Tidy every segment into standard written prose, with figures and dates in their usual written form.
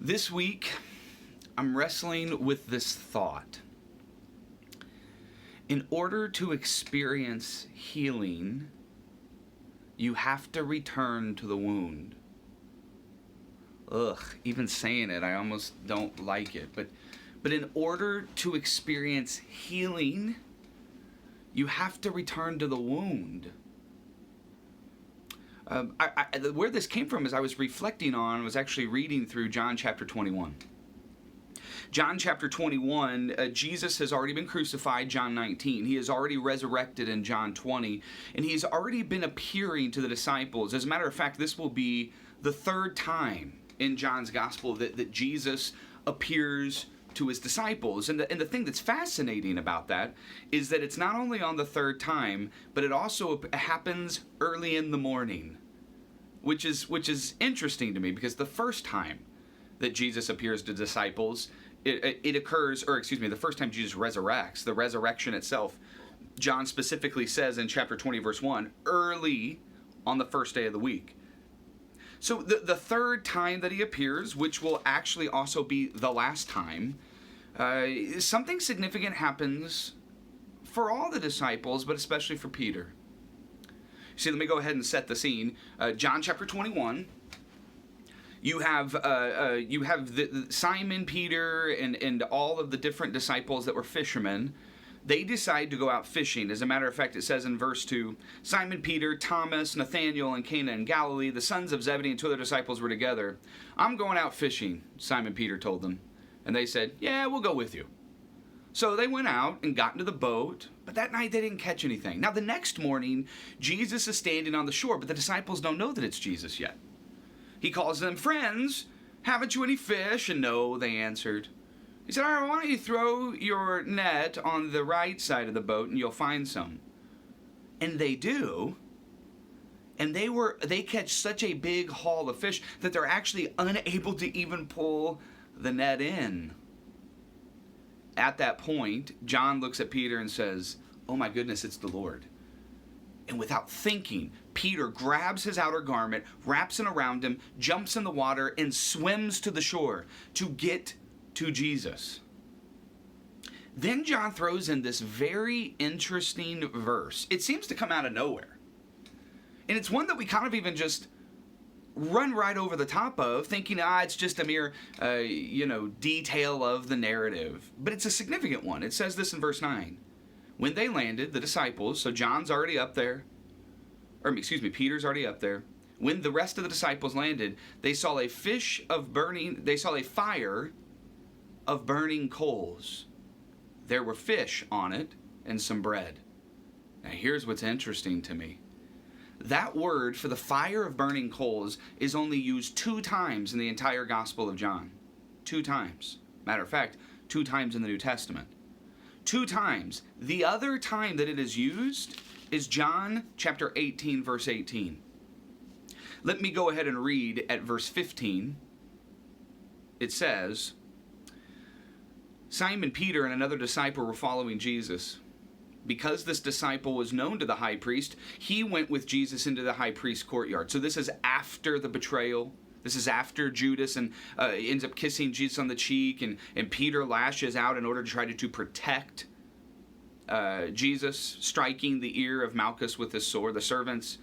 This week, I'm wrestling with this thought. In order to experience healing, you have to return to the wound. Even saying it, I almost don't like it. But in order to experience healing, you have to return to the wound. Where this came from is I was reflecting on, was actually reading through John chapter 21. John chapter 21, Jesus has already been crucified, John 19. He is already resurrected in John 20. And he's already been appearing to the disciples. As a matter of fact, this will be the third time in John's gospel that Jesus appears to his disciples. And the thing that's fascinating about that is that it's not only on the third time, but it also happens early in the morning, which is interesting to me, because the first time that Jesus appears to disciples, it occurs, the first time Jesus resurrects, the resurrection itself, John specifically says in chapter 20, verse 1, early on the first day of the week. So the third time that he appears, which will actually also be the last time, something significant happens for all the disciples, but especially for Peter. See, let me go ahead and set the scene. John chapter 21. You have Simon, Peter, and all of the different disciples that were fishermen. They decide to go out fishing. As a matter of fact, it says in verse 2, Simon Peter, Thomas, Nathanael, and Cana in Galilee, the sons of Zebedee and two other disciples were together. I'm going out fishing, Simon Peter told them. And they said, yeah, we'll go with you. So they went out and got into the boat, but that night they didn't catch anything. Now the next morning, Jesus is standing on the shore, but the disciples don't know that it's Jesus yet. He calls them, friends, haven't you any fish? And no, they answered. He said, all right, why don't you throw your net on the right side of the boat and you'll find some. And they do. And they catch such a big haul of fish that they're actually unable to even pull the net in. At that point, John looks at Peter and says, oh my goodness, it's the Lord. And without thinking, Peter grabs his outer garment, wraps it around him, jumps in the water, and swims to the shore to get to Jesus. Then John throws in this very interesting verse. It seems to come out of nowhere. And it's one that we kind of even just run right over the top of, thinking, it's just a mere, detail of the narrative. But it's a significant one. It says this in verse 9. When they landed, the disciples, so John's already up there, Peter's already up there. When the rest of the disciples landed, they saw a fire of burning coals. There were fish on it and some bread. Now here's what's interesting to me. That word for the fire of burning coals is only used 2 times in the entire Gospel of John. 2 times. Matter of fact, 2 times in the New Testament. 2 times. The other time that it is used is John chapter 18, verse 18. Let me go ahead and read at verse 15. It says, Simon Peter and another disciple were following Jesus. Because this disciple was known to the high priest, he went with Jesus into the high priest's courtyard. So this is after the betrayal. This is after Judas and ends up kissing Jesus on the cheek, and Peter lashes out in order to try to protect Jesus, striking the ear of Malchus with his sword, the servant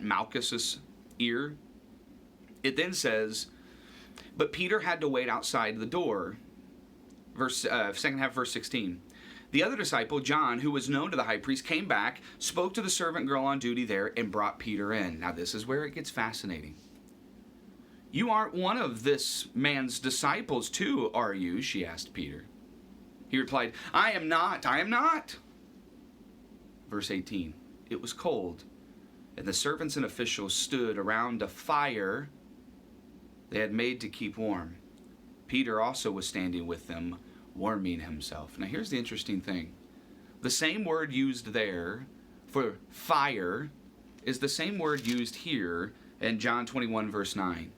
Malchus's ear. It then says, but Peter had to wait outside the door. Second half, verse 16. The other disciple, John, who was known to the high priest, came back, spoke to the servant girl on duty there, and brought Peter in. Now this is where it gets fascinating. You aren't one of this man's disciples too, are you? She asked Peter. He replied, I am not. Verse 18. It was cold, and the servants and officials stood around a fire they had made to keep warm. Peter also was standing with them, warming himself. Now here's the interesting thing. The same word used there for fire is the same word used here in John 21, verse 9.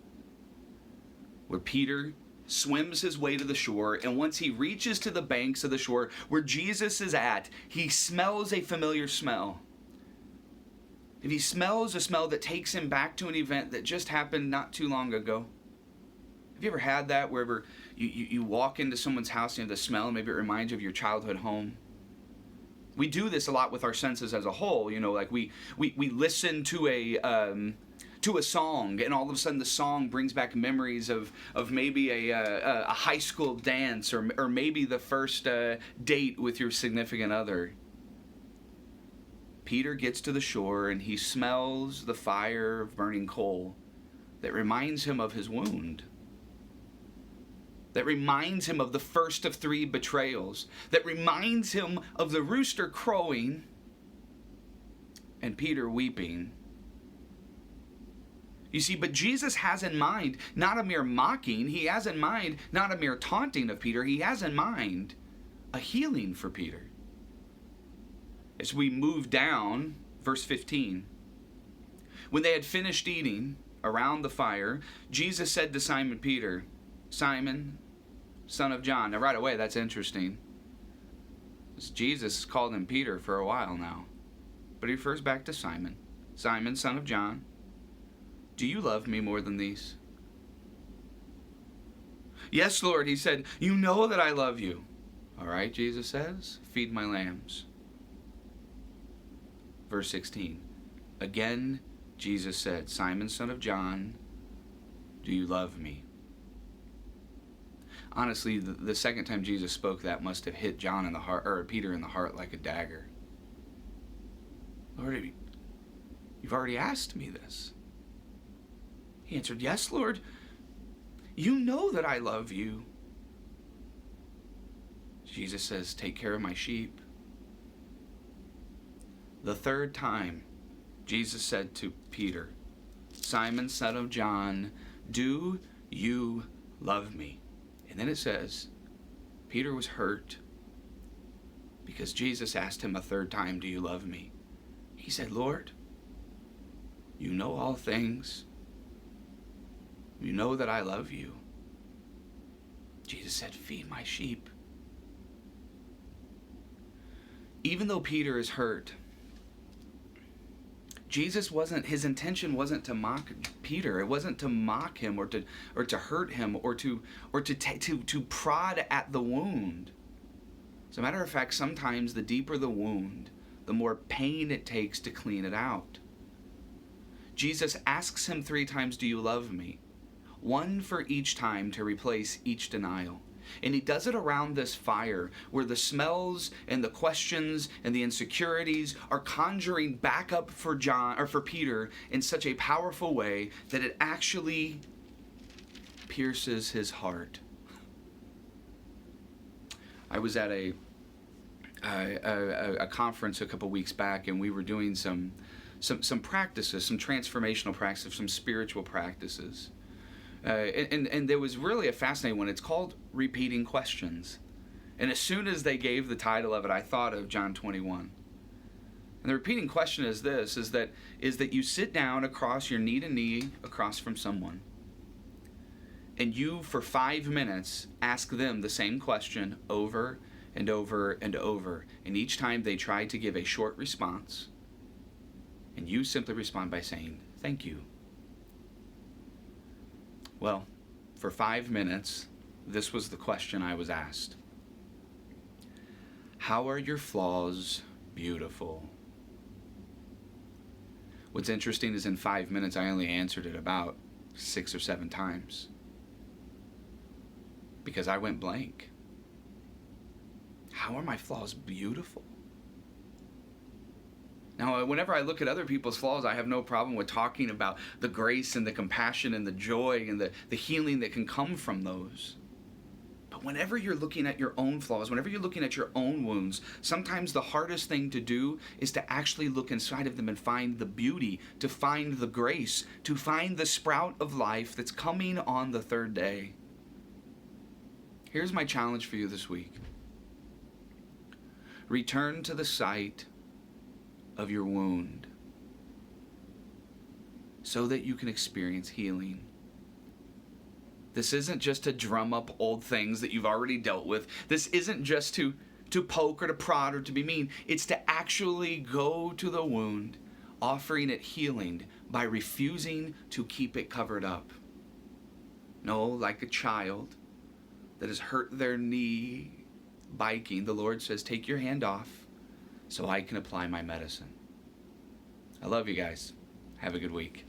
Where Peter swims his way to the shore, and once he reaches to the banks of the shore where Jesus is at, he smells a familiar smell. And he smells a smell that takes him back to an event that just happened not too long ago. Have you ever had that wherever you walk into someone's house and you have the smell and maybe it reminds you of your childhood home? We do this a lot with our senses as a whole, like we listen to a song, and all of a sudden the song brings back memories of maybe a high school dance, or maybe the first date with your significant other. Peter gets to the shore and he smells the fire of burning coal that reminds him of his wound, that reminds him of the first of 3 betrayals, that reminds him of the rooster crowing and Peter weeping. You see, but Jesus has in mind not a mere mocking. He has in mind not a mere taunting of Peter. He has in mind a healing for Peter. As we move down, verse 15, when they had finished eating around the fire, Jesus said to Simon Peter, "Simon, son of John." Now right away, that's interesting. Jesus has called him Peter for a while now. But he refers back to Simon. "Simon, son of John, do you love me more than these?" "Yes, Lord," he said. "You know that I love you." "All right," Jesus says, "feed my lambs." Verse 16. Again, Jesus said, "Simon, son of John, do you love me?" Honestly, the second time Jesus spoke that must have hit John in the heart, or Peter in the heart, like a dagger. "Lord, you've already asked me this." He answered, "Yes, Lord, you know that I love you." Jesus says, "Take care of my sheep." The third time, Jesus said to Peter, "Simon, son of John, do you love me?" And then it says, Peter was hurt because Jesus asked him a third time, "Do you love me?" He said, "Lord, you know all things. You know that I love you." Jesus said, "Feed my sheep." Even though Peter is hurt, his intention wasn't to mock Peter. It wasn't to mock him or to hurt him or to prod at the wound. As a matter of fact, sometimes the deeper the wound, the more pain it takes to clean it out. Jesus asks him 3 times, "Do you love me?" One for each time to replace each denial. And he does it around this fire where the smells and the questions and the insecurities are conjuring back up for Peter in such a powerful way that it actually pierces his heart. I was at a conference a couple weeks back, and we were doing some practices, some transformational practices, some spiritual practices. And there was really a fascinating one. It's called Repeating Questions. And as soon as they gave the title of it, I thought of John 21. And the repeating question is this, is that you sit down across your knee to knee across from someone, and you, for 5 minutes, ask them the same question over and over and over. And each time they try to give a short response, and you simply respond by saying, "Thank you." Well, for 5 minutes, this was the question I was asked. How are your flaws beautiful? What's interesting is in 5 minutes, I only answered it about 6 or 7 times. Because I went blank. How are my flaws beautiful? Now, whenever I look at other people's flaws, I have no problem with talking about the grace and the compassion and the joy and the healing that can come from those. But whenever you're looking at your own flaws, whenever you're looking at your own wounds, sometimes the hardest thing to do is to actually look inside of them and find the beauty, to find the grace, to find the sprout of life that's coming on the third day. Here's my challenge for you this week. Return to the site of your wound so that you can experience healing. This isn't just to drum up old things that you've already dealt with. This isn't just to poke or to prod or to be mean. It's to actually go to the wound, offering it healing by refusing to keep it covered up. No, like a child that has hurt their knee biking, the Lord says, take your hand off so I can apply my medicine. I love you guys. Have a good week.